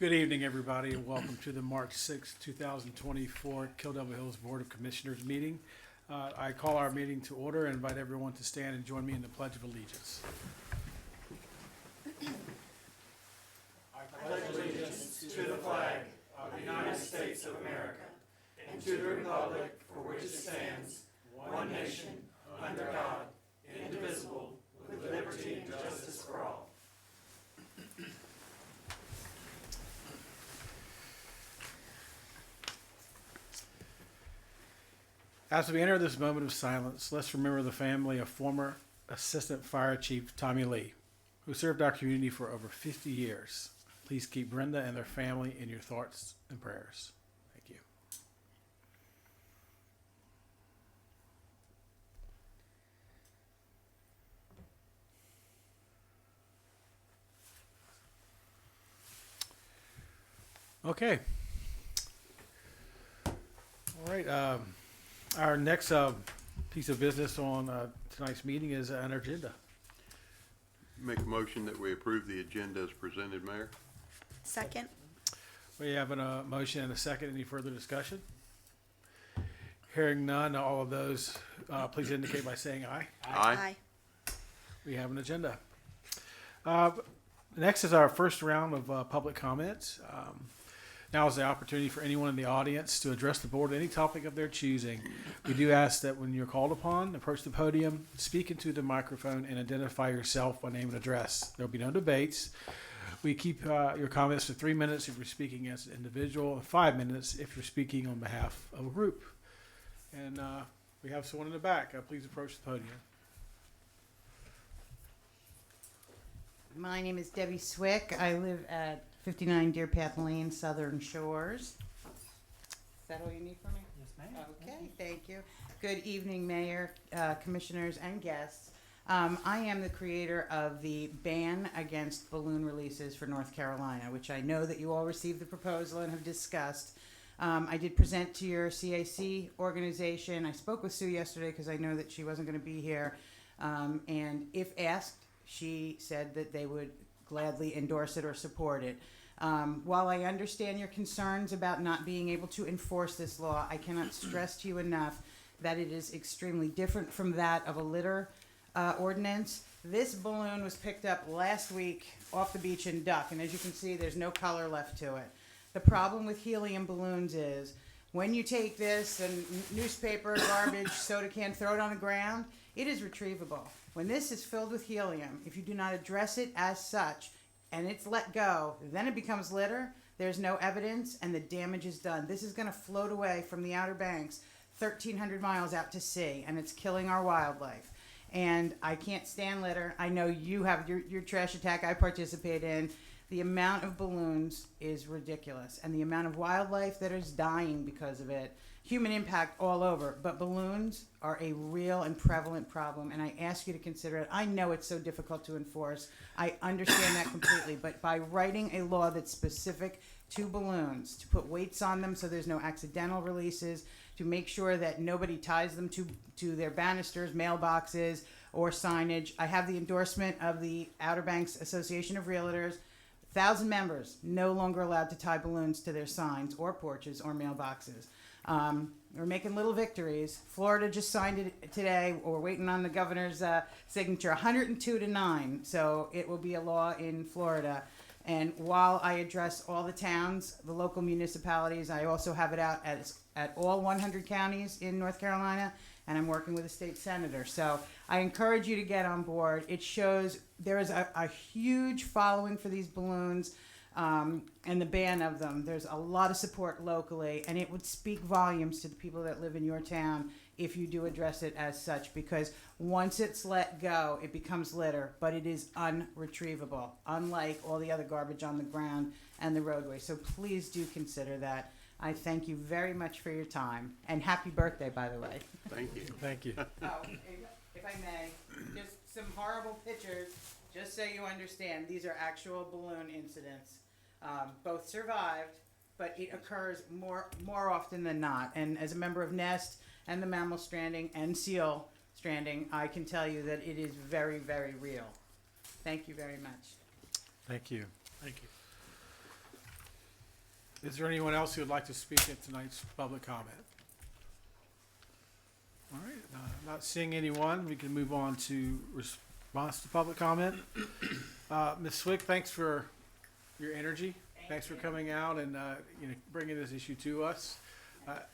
Good evening, everybody, and welcome to the March 6, 2024 Kill Devil Hills Board of Commissioners meeting. I call our meeting to order and invite everyone to stand and join me in the Pledge of Allegiance. As we enter this moment of silence, let's remember the family of former Assistant Fire Chief Tommy Lee, who served our community for over 50 years. Please keep Brenda and their family in your thoughts and prayers. Thank you. Okay. All right. Our next piece of business on tonight's meeting is an agenda. Make a motion that we approve the agenda as presented, Mayor. Second. We have a motion and a second. Any further discussion? Hearing none, all of those, please indicate by saying aye. Aye. We have an agenda. Next is our first round of public comments. Now is the opportunity for anyone in the audience to address the board on any topic of their choosing. We do ask that when you're called upon, approach the podium, speak into the microphone, and identify yourself by name and address. There will be no debates. We keep your comments to 3 minutes if you're speaking as an individual, and 5 minutes if you're speaking on behalf of a group. And we have someone in the back. Please approach the podium. My name is Debbie Swick. I live at 59 Deer Path Lane, Southern Shores. Is that all you need from me? Yes, ma'am. Okay, thank you. Good evening, Mayor, Commissioners, and guests. I am the creator of the ban against balloon releases for North Carolina, which I know that you all received the proposal and have discussed. I did present to your CAC organization. I spoke with Sue yesterday because I know that she wasn't going to be here. And if asked, she said that they would gladly endorse it or support it. While I understand your concerns about not being able to enforce this law, I cannot stress to you enough that it is extremely different from that of a litter ordinance. This balloon was picked up last week off the beach in Duck, and as you can see, there's no color left to it. The problem with helium balloons is when you take this and newspaper, garbage, soda can, throw it on the ground, it is retrievable. When this is filled with helium, if you do not address it as such and it's let go, then it becomes litter, there's no evidence, and the damage is done. This is going to float away from the Outer Banks 1,300 miles out to sea, and it's killing our wildlife. And I can't stand litter. I know you have your trash attack I participate in. The amount of balloons is ridiculous, and the amount of wildlife that is dying because of it. Human impact all over, but balloons are a real and prevalent problem, and I ask you to consider it. I know it's so difficult to enforce. I understand that completely, but by writing a law that's specific to balloons, to put weights on them so there's no accidental releases, to make sure that nobody ties them to their banisters, mailboxes, or signage. I have the endorsement of the Outer Banks Association of Realtors. 1,000 members no longer allowed to tie balloons to their signs or porches or mailboxes. We're making little victories. Florida just signed it today. We're waiting on the governor's signature, 102-9. So it will be a law in Florida. And while I address all the towns, the local municipalities, I also have it out at all 100 counties in North Carolina, and I'm working with a state senator. So I encourage you to get on board. It shows there is a huge following for these balloons. And the ban of them. There's a lot of support locally, and it would speak volumes to the people that live in your town if you do address it as such, because once it's let go, it becomes litter, but it is unretrievable, unlike all the other garbage on the ground and the roadway. So please do consider that. I thank you very much for your time, and happy birthday, by the way. Thank you. Thank you. Oh, if I may, just some horrible pictures, just so you understand, these are actual balloon incidents. Both survived, but it occurs more often than not. And as a member of NEST and the Mammal Stranding and SEAL Stranding, I can tell you that it is very, very real. Thank you very much. Thank you. Thank you. Is there anyone else who would like to speak at tonight's public comment? All right, not seeing anyone, we can move on to response to public comment. Ms. Swick, thanks for your energy. Thanks for coming out and, bringing this issue to us.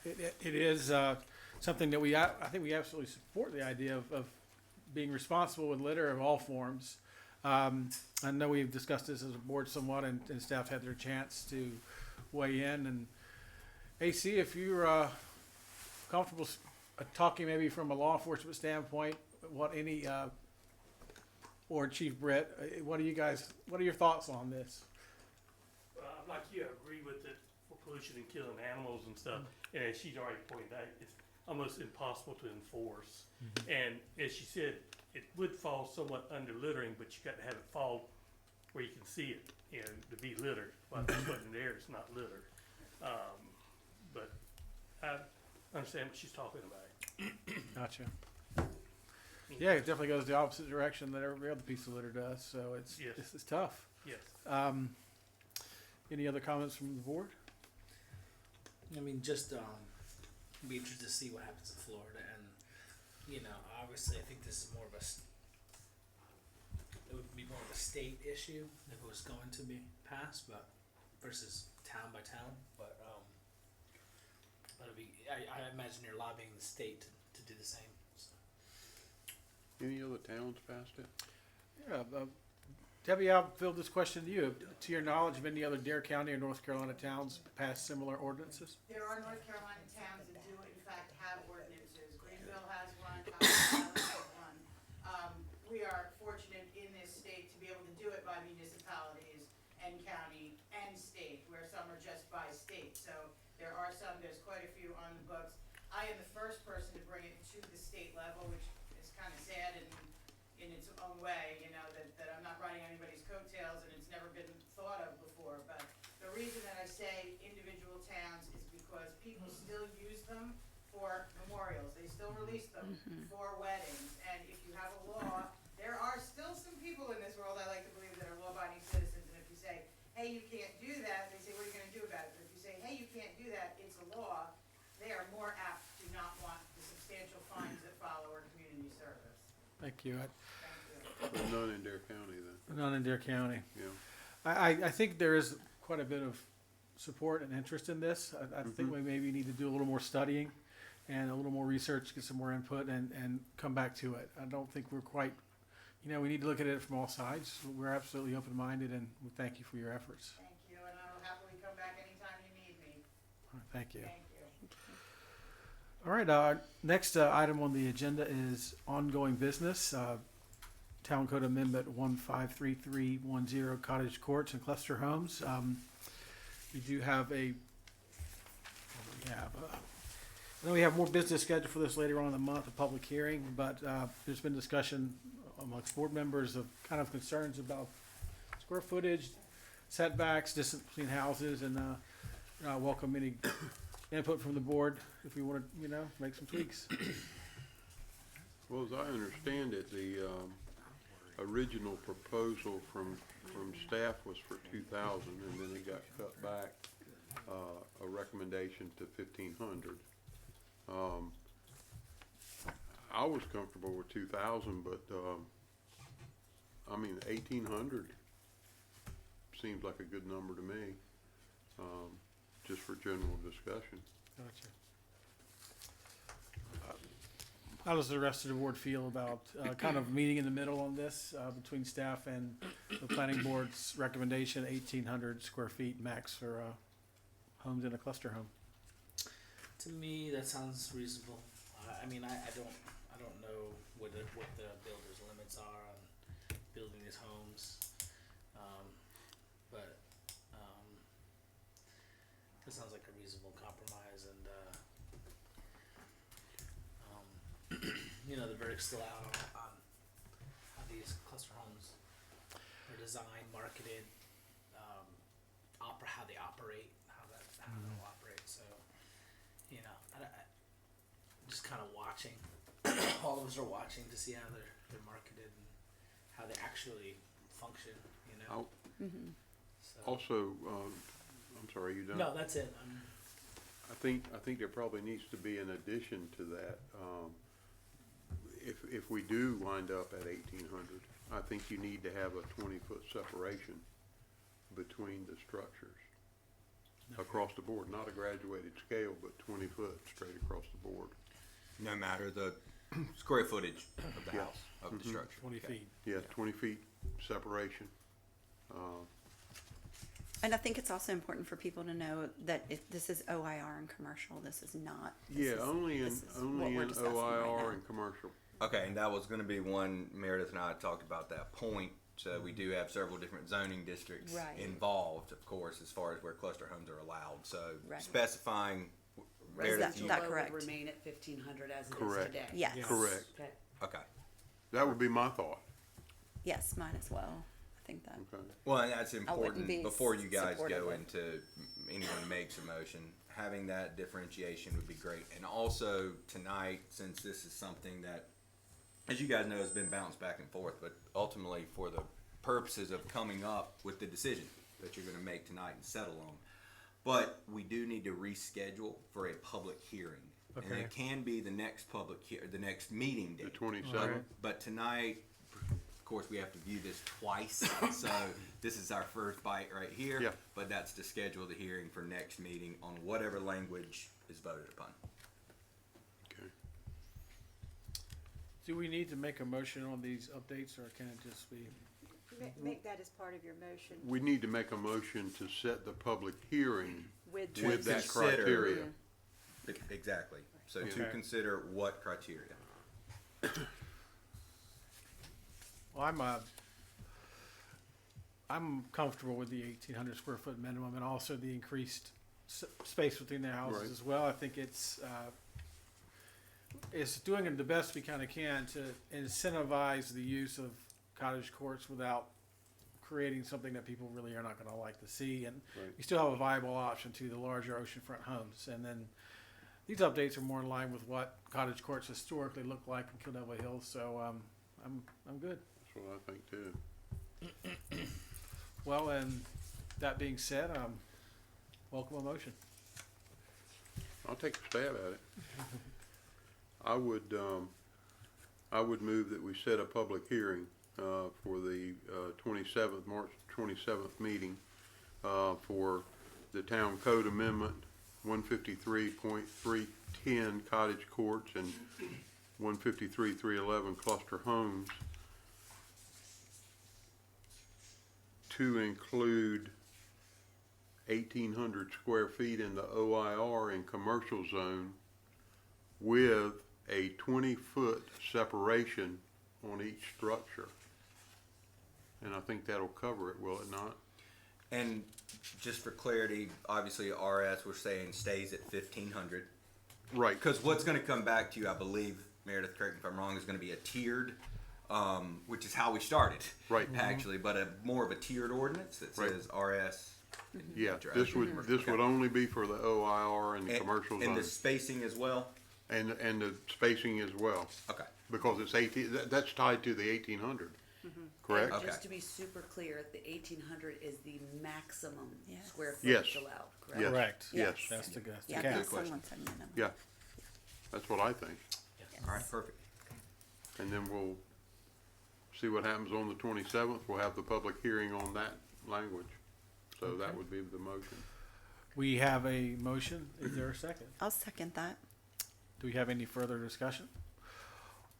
It is something that I think we absolutely support the idea of being responsible with litter of all forms. I know we've discussed this as a board somewhat, and staff had their chance to weigh in. And AC, if you're comfortable talking maybe from a law enforcement standpoint, or Chief Britt, what are your thoughts on this? Like you, I agree with it for pollution and killing animals and stuff. And as she's already pointed out, it's almost impossible to enforce. And as she said, it would fall somewhat under littering, but you got to have it fall where you can see it, to be littered. While it's floating in the air, it's not littered. But I understand what she's talking about. Gotcha. Yeah, it definitely goes the opposite direction that every other piece of litter does, so it's tough. Yes. Any other comments from the board? I mean, just be interested to see what happens in Florida, and obviously, I think this is more of it would be more of a state issue if it was going to be passed, but versus town by town. But I imagine you're lobbying the state to do the same. So. Any other towns passed it? Yeah, Debbie, I'll field this question to you. To your knowledge, of any other Dare County or North Carolina towns passed similar ordinances? There are North Carolina towns that do in fact have ordinances. Greenville has one, Colorado has one. We are fortunate in this state to be able to do it by municipalities and county and state, where some are just by state. So there's quite a few on the books. I am the first person to bring it to the state level, which is kind of sad in its own way, that I'm not riding anybody's coattails and it's never been thought of before. But the reason that I say individual towns is because people still use them for memorials. They still release them for weddings. And if you have a law, there are still some people in this world, I like to believe, that are law-abiding citizens. And if you say, hey, you can't do that, they say, what are you going to do about it? But if you say, hey, you can't do that, it's a law, they are more apt to not want the substantial fines that follow our community service. Thank you. Thank you. But none in Dare County then, None in Dare County. yeah. I think there is quite a bit of support and interest in this. I think we maybe need to do a little more studying and a little more research, get some more input, and come back to it. I don't think we're quite, we need to look at it from all sides. We're absolutely open-minded, and we thank you for your efforts. Thank you, and I will happily come back anytime you need me. All right, thank you. Thank you. All right, our next item on the agenda is ongoing business. Town Code Amendment 153310, cottage courts and cluster homes. We do have I know we have more business scheduled for this later on in the month, a public hearing, but there's been discussion amongst board members of kind of concerns about square footage, setbacks, distance between houses, and I welcome any input from the board if we want to, make some tweaks. Well, as I understand it, the original proposal from staff was for 2,000, and then it got cut back, a recommendation to 1,500. I was comfortable with 2,000, but 1,800 seems like a good number to me, just for general discussion. Gotcha. How does the rest of the board feel about kind of meeting in the middle on this between staff and the planning board's recommendation, 1,800 square feet max for homes in a cluster home? To me, that sounds reasonable. I don't know what the builder's limits are on building these homes, but that sounds like a reasonable compromise. And the verdict's still out on how these cluster homes are designed, marketed, how they operate, how they'll operate. So, just kind of watching. All of us are watching to see how they're marketed and how they actually function. I'll So, also, I'm sorry, you done? No, that's it. I think there probably needs to be an addition to that. If we do wind up at 1,800, I think you need to have a 20-foot separation between the structures across the board, not a graduated scale, but 20 foot straight across the board. No matter the square footage of the Yeah. house, of the structure. 20 Okay. feet. Yeah, 20 feet separation. And I think it's also important for people to know that if this is OIR and commercial, this is not. Yeah, only in this is what we're discussing right OIR now. and commercial. Okay, and that was gonna be one, Meredith and I talked about that point. So we do have several different zoning districts Right. involved, of course, as far as where cluster homes are allowed. So Right. specifying, Meredith, Residential. you, that Low correct? would remain at 1,500 as it is Correct. today. Yes. Yes. Correct. Okay. okay. That would be my thought. Yes, mine as well. I think that. Okay. Well, and that's wouldn't important be before you guys supportive go of- into anyone makes a motion. Having that differentiation would be great. And also tonight, since this is something that, as you guys know, has been bounced back and forth, but ultimately for the purposes of coming up with the decision that you're going to make tonight and settle on. But we do need to reschedule for a public hearing. And Okay. it can be the next the next meeting date. The 27th. Right. But tonight, of course, we have to view this twice, so this is our first bite right here. Yeah. But that's to schedule the hearing for next meeting on whatever language is voted upon. Okay. Do we need to make a motion on these updates, or can it just be? Make that as part of your motion We need to make a motion to set the public hearing with. with that consider- criteria. Exactly. So Okay. to consider what criteria. Well, I'm comfortable with the 1,800 square foot minimum and also the increased space between the houses Right. as well. I think it's doing the best we kind of can to incentivize the use of cottage courts without creating something that people really are not going to like to see. And Right. you still have a viable option to the larger oceanfront homes. And then these updates are more in line with what cottage courts historically look like in Kildover Hills. So I'm good. That's what I think too. Well, and that being said, welcome a motion. I'll take a stab at it. I would move that we set a public hearing, for the, 27th, March 27th meeting, for the Town Code Amendment 153.310 cottage courts and 153.311 cluster homes to include 1,800 square feet in the OIR and commercial zone with a 20-foot separation on each structure. And I think that'll cover it, will it not? And just for clarity, obviously RS we're saying stays at 1,500. Right. Because what's going to come back to you, I believe, Meredith, correct me if I'm wrong, is going to be a tiered, which is how we started, Right. actually, but more of a tiered ordinance that Right. says RS. Yeah, Metro. this would only be for the OIR and the commercial And the zone, spacing as well. and the spacing as well, Okay. because it's 18, that's tied to the 1,800, correct? And Okay. just to be super clear, the 1,800 is the maximum Yes. square Yes. footage allowed, correct? Yes. Correct. Yes. That's the Yeah, cap. that's question. someone said minimum. Yeah, that's what I think, All right. Perfect. and then we'll see what happens on the 27th, we'll have the public hearing on that language, so that would be the motion. We have a motion. Is there a second? I'll second that. Do we have any further discussion?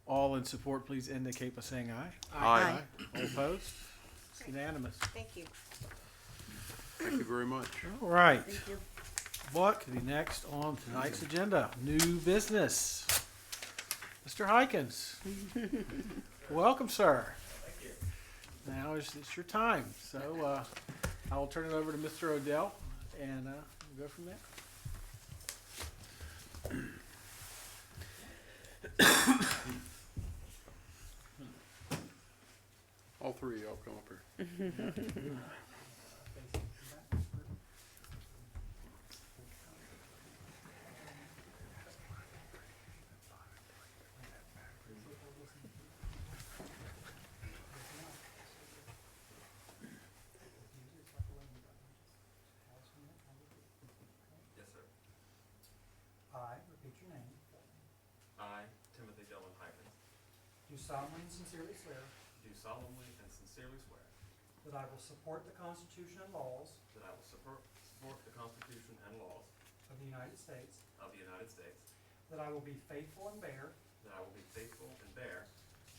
All in support, please indicate by saying aye. Aye. All opposed? It's unanimous. Thank you. Thank you very much. All right. Thank you. What could be next on tonight's agenda? New business. Mr. Hykins. Welcome, sir. Now it's your time. So I will turn it over to Mr. Odell and we'll go from there. All three of y'all come up here. your name. I, Timothy Dylan Hykins, Do solemnly and sincerely swear do solemnly and sincerely swear that I will support the Constitution and laws that I will support the Constitution and laws of the United States, of the United States, that I will be faithful and bear that I will be faithful and bear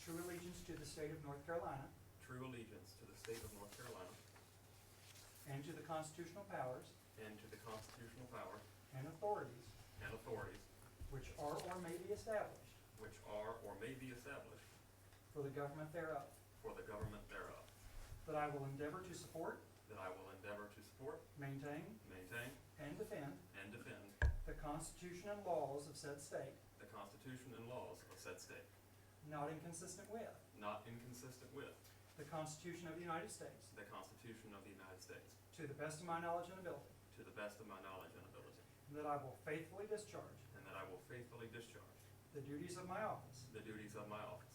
true allegiance to the state of North Carolina true allegiance to the state of North Carolina and to the constitutional powers and to the constitutional power and authorities and authorities which are or may be established which are or may be established for the government thereof, for the government thereof, that I will endeavor to support, that I will endeavor to support, maintain, maintain, and defend and defend the Constitution and laws of said state, the Constitution and laws of said state, not inconsistent with not inconsistent with the Constitution of the United States, the Constitution of the United States, to the best of my knowledge and ability, to the best of my knowledge and ability, and that I will faithfully discharge and that I will faithfully discharge the duties of my office the duties of my office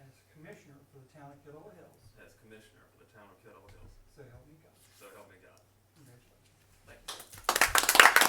as Commissioner for the town of Kettle Hills. as Commissioner for the town of Kettle Hills. So help me God. So help me God. Congratulations. Thank you.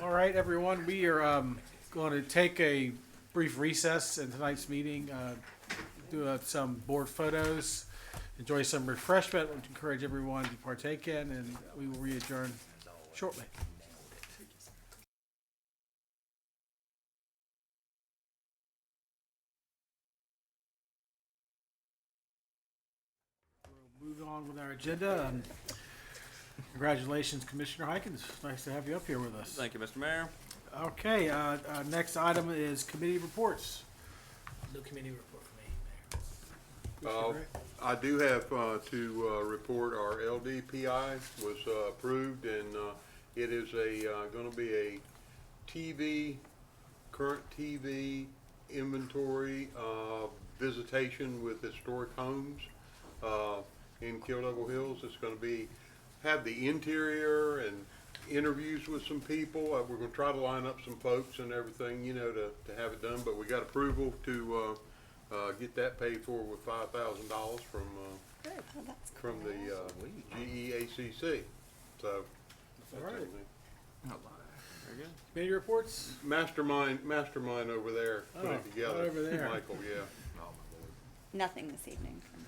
All right, everyone, we are going to take a brief recess in tonight's meeting, do some board photos, enjoy some refreshment, which encourage everyone to partake in, and we will re-adjourn shortly. We'll move on with our agenda. Congratulations, Commissioner Hykins. Nice to have you up here with us. Thank you, Mr. Mayor. Okay, next item is committee reports. No committee report for me, Mayor. I do have to report our LDPI was approved, and it is going to be a current TV inventory visitation with historic homes in Kill Devil Hills. It's going to have the interior and interviews with some people. We're going to try to line up some folks and everything, to have it done. But we got approval to get that paid for with $5,000 from Good. Well, that's from cool. the GEACC. So that's All right. everything. Very good. Committee reports? Mastermind over there put Oh, it together. over there. Michael, yeah. Nothing this evening for me.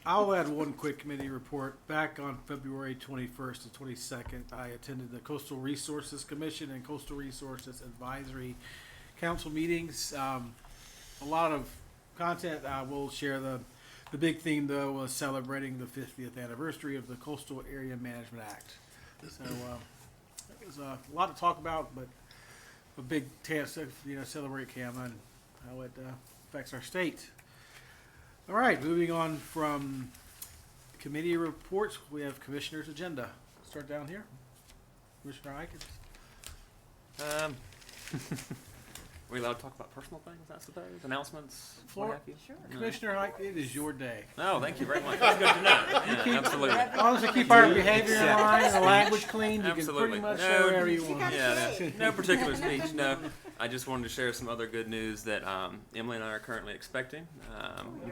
I'll add one quick committee report. Back on February 21st and 22nd, I attended the Coastal Resources Commission and Coastal Resources Advisory Council meetings. A lot of content. I will share the big theme, though, was celebrating the 50th anniversary of the Coastal Area Management Act. So it was a lot to talk about, but a big chance to celebrate CAMA and how it affects our state. All right, moving on from committee reports, we have commissioner's agenda. Start down here. Commissioner Hykins. We allowed to talk about personal things, I suppose? Announcements? Floor. What have you? Sure. No. Commissioner Hykins, it is your day. Oh, thank you very much. That's good to know. Yeah, absolutely. As long as we keep our behavior in Yeah. line, the language clean, you can Absolutely. pretty much No, say whatever you You want. gotta Yeah, say it. no particular speech. No, I just wanted to share some other good news that Emily and I are currently expecting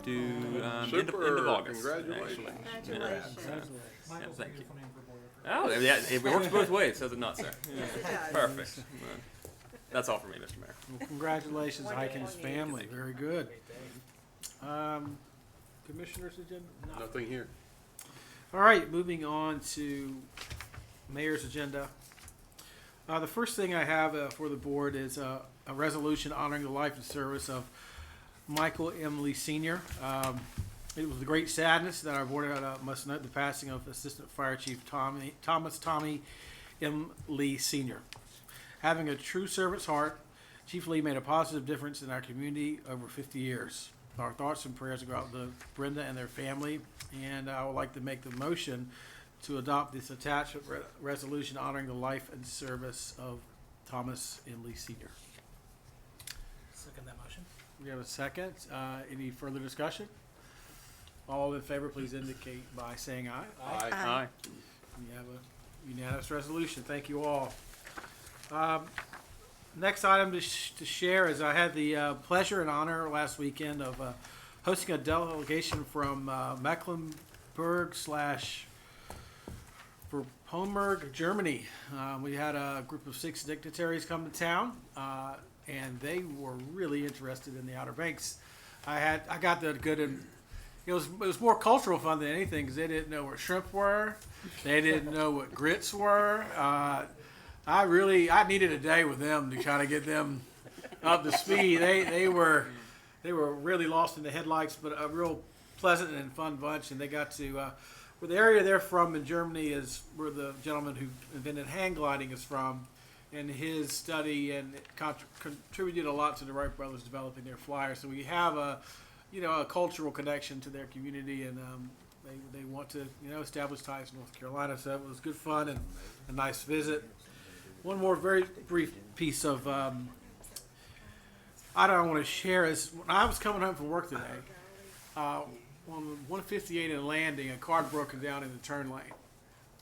due end of Super. August. Congratulations. actually. Congratulations. Michael's thank a you. beautiful name for a board. Oh, yeah, it works both ways, does it not, sir? Yes, it does. Perfect. That's all for me, Mr. Mayor. Well, congratulations, Hykins family. Very good. Great day. Commissioner's agenda? No. Nothing here. All right, moving on to mayor's agenda. The first thing I have for the board is a resolution honoring the life and service of Michael M. Lee Sr. It was with great sadness that our board must note the passing of Assistant Fire Chief Thomas Tommy M. Lee Sr. Having a true servant's heart Chief Lee made a positive difference in our community over 50 years. Our thoughts and prayers go out to Brenda and their family, and I would like to make the motion to adopt this attached resolution honoring the life and service of Thomas M. Lee Sr. Second that motion. We have a second. Any further discussion? All in favor, please indicate by saying aye. Aye. Aye. We have a unanimous resolution. Thank you all. Next item to share is I had the pleasure and honor last weekend of hosting a delegation from Mecklenburg for Homburg, Germany. We had a group of 6 dignitaries come to town, and they were really interested in the Outer Banks. I got the good and it was more cultural fun than anything because they didn't know what shrimp were, they didn't know what grits were. I needed a day with them to kind of get them up to speed. They were really lost in the headlights, but a real pleasant and fun bunch. And they got to where the area they're from in Germany is where the gentleman who invented hang gliding is from, and his study and contributed a lot to the Wright brothers developing their flyer. So we have a cultural connection to their community, and they want to establish ties in North Carolina. So it was good fun and a nice visit. One more very brief piece of I don't want to share is when I was coming home from work today, on 158 and Landing, a car had broken down in the turn lane,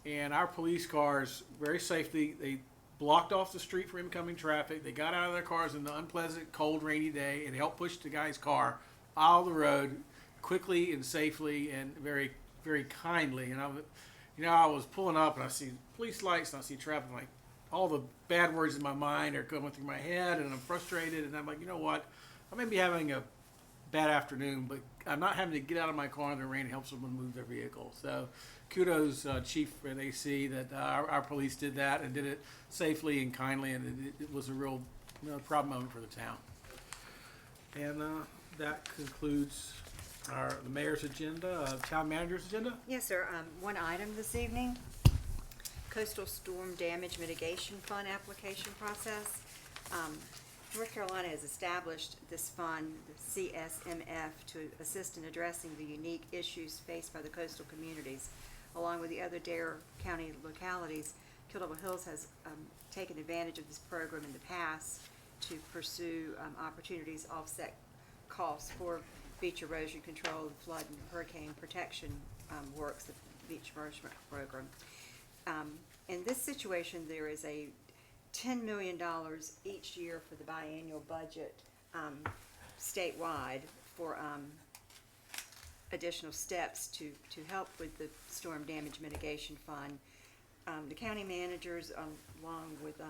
and our police cars very safely they blocked off the street for incoming traffic. They got out of their cars in the unpleasant, cold, rainy day and helped push the guy's car out of the road quickly and safely and very, very kindly. And I was pulling up and I see police lights and I see traffic. Like all the bad words in my mind are going through my head, and I'm frustrated. And I'm like, you know what? I may be having a bad afternoon, but I'm not having to get out of my car in the rain and help someone move their vehicle. So kudos, Chief and AC, that our police did that and did it safely and kindly, and it was a real proud moment for the town. And that concludes the mayor's agenda, town manager's agenda. Yes, sir. One item this evening, Coastal Storm Damage Mitigation Fund application process. North Carolina has established this fund, the CSMF, to assist in addressing the unique issues faced by the coastal communities. Along with the other Dare County localities, Kildare Hills has taken advantage of this program in the past to pursue opportunities to offset costs for beach erosion control, flood and hurricane protection works, the beach erosion program. In this situation, there is a $10 million each year for the biannual budget statewide for additional steps to help with the Storm Damage Mitigation Fund. The county managers, along with the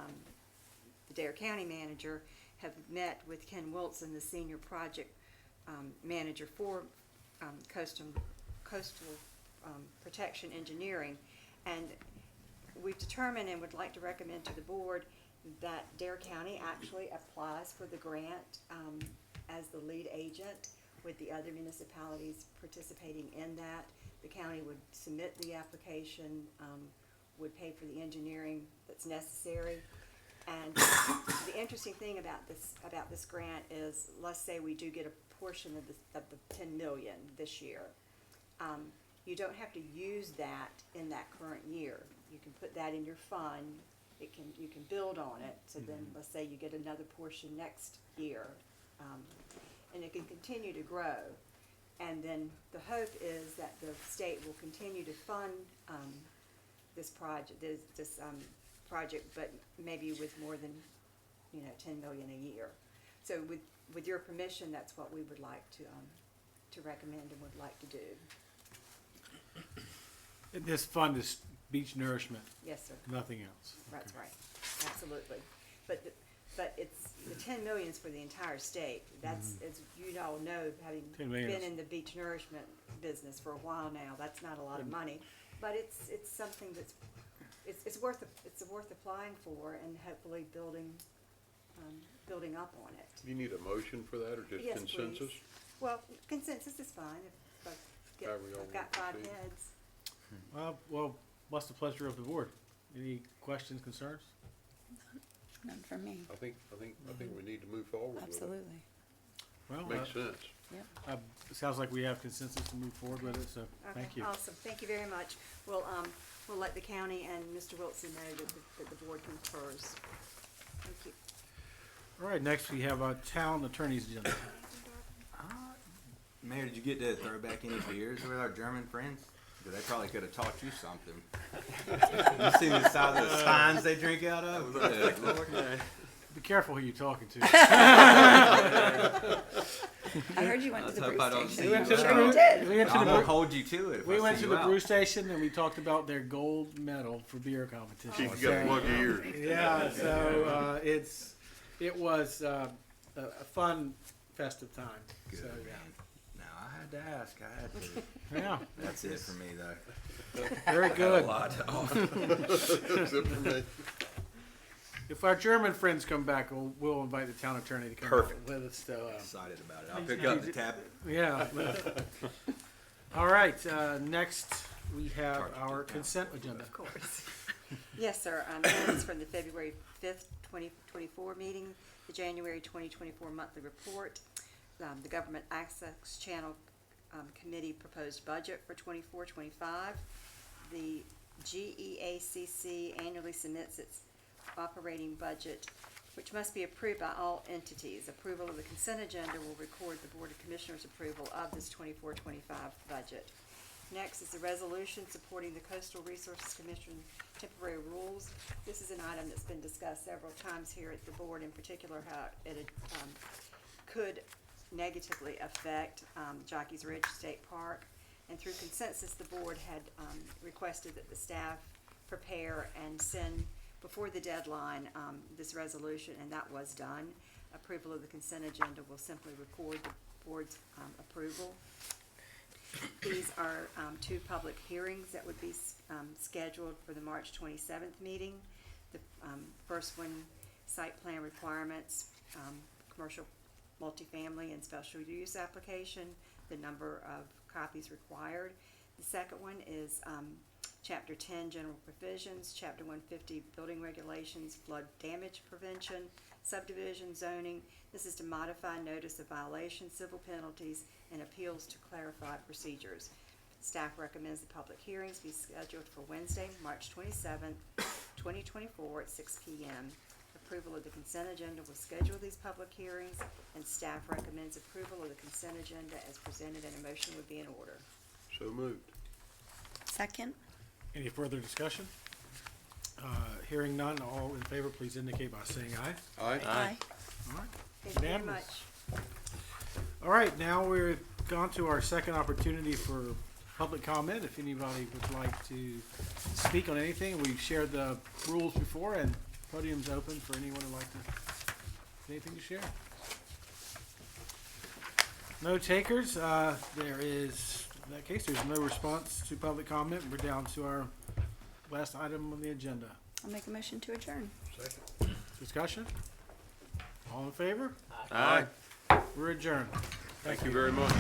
Dare County manager, have met with Ken Wilson, the senior project manager for coastal protection engineering, and we've determined and would like to recommend to the board that Dare County actually applies for the grant as the lead agent, with the other municipalities participating in that. The county would submit the application, would pay for the engineering that's necessary. And the interesting thing about this grant is, let's say we do get a portion of the 10 million this year. You don't have to use that in that current year. You can put that in your fund. You can build on it. So then, let's say you get another portion next year, and it can continue to grow. And then the hope is that the state will continue to fund this project, project, but maybe with more than 10 million a year. So with your permission, that's what we would like to recommend and would like to do. This fund is beach nourishment, Yes, sir. nothing else. That's right. Absolutely. But it's the 10 million is for the entire state. That's, as you all know, having 10 million been is- in the beach nourishment business for a while now, that's not a lot of money, but it's something that's it's worth applying for and hopefully building up on it. You need a motion for that, or just Yes, consensus? please. Well, consensus is fine. If However y'all I've got want to 5 proceed. heads. Well, what's the pleasure of the board? Any questions, concerns? None from me. I think we need to move forward with it. Absolutely. Well, Makes sense. it sounds like we have consensus to move forward with it, so thank Okay, you. awesome, thank you very much. We'll let the county and Mr. Wilson know that the board concurs. Thank you. All right, next we have a town attorney's agenda. Mayor, did you get to throw back any beers with our German friends? Because they probably could have taught you something. You seen the size of the steins they drink out of? Good Lord. Be careful who you're talking to. I heard you went to Let's the hope brew I don't station. see We went you to the out. brew- did. we went to I'm the gonna brew- hold you to it. If we I went see to you the out. brew station and we talked about their gold medal for beer competition. You gotta plug your ears. Yeah, so it was a fun, festive time. Good. So No, I had to ask. I had to. yeah, That's it for me, though. very Got good. a lot to offer. That's it for me. If our German friends come back, we'll invite the town attorney to come Perfect. with us. So, Excited about it. I'll pick up the tab. yeah. All right. Next, we have Charge it to our the town. consent agenda. Of course. Yes, sir. Minutes from the February 5th, 2024 meeting, the January 2024 monthly report, the Government Access Channel Committee proposed budget for 24-25. The GEACC annually submits its operating budget, which must be approved by all entities. Approval of the consent agenda will record the Board of Commissioners' approval of this 24-25 budget. Next is the resolution supporting the Coastal Resources Commission temporary rules. This is an item that's been discussed several times here at the board, in particular how it could negatively affect Jockey's Ridge State Park. And through consensus, the board had requested that the staff prepare and send before the deadline this resolution, and that was done. Approval of the consent agenda will simply record the board's approval. These are two public hearings that would be scheduled for the March 27th meeting. The first one, site plan requirements, commercial multifamily and special use application, the number of copies required. The second one is Chapter 10, General Provisions, Chapter 150, Building Regulations, Flood Damage Prevention, Subdivision Zoning. This is to modify notice of violation, civil penalties, and appeals to clarify procedures. Staff recommends the public hearings be scheduled for Wednesday, March 27th, 2024 at 6 p.m. Approval of the consent agenda will schedule these public hearings, and staff recommends approval of the consent agenda as presented, and a motion would be in order. So moved. Second. Any further discussion? Hearing none, all in favor, please indicate by saying aye. Aye. Aye. All right. Thank you very Unanimous. much. All right, now we're gone to our second opportunity for public comment. If anybody would like to speak on anything, we've shared the rules before, and podium's open for anyone who'd like to have anything to share. No takers. There is, in that case, there's no response to public comment. We're down to our last item on the agenda. I'll make a motion to adjourn. Discussion? All in favor? Aye. We're adjourned. Thank you very much.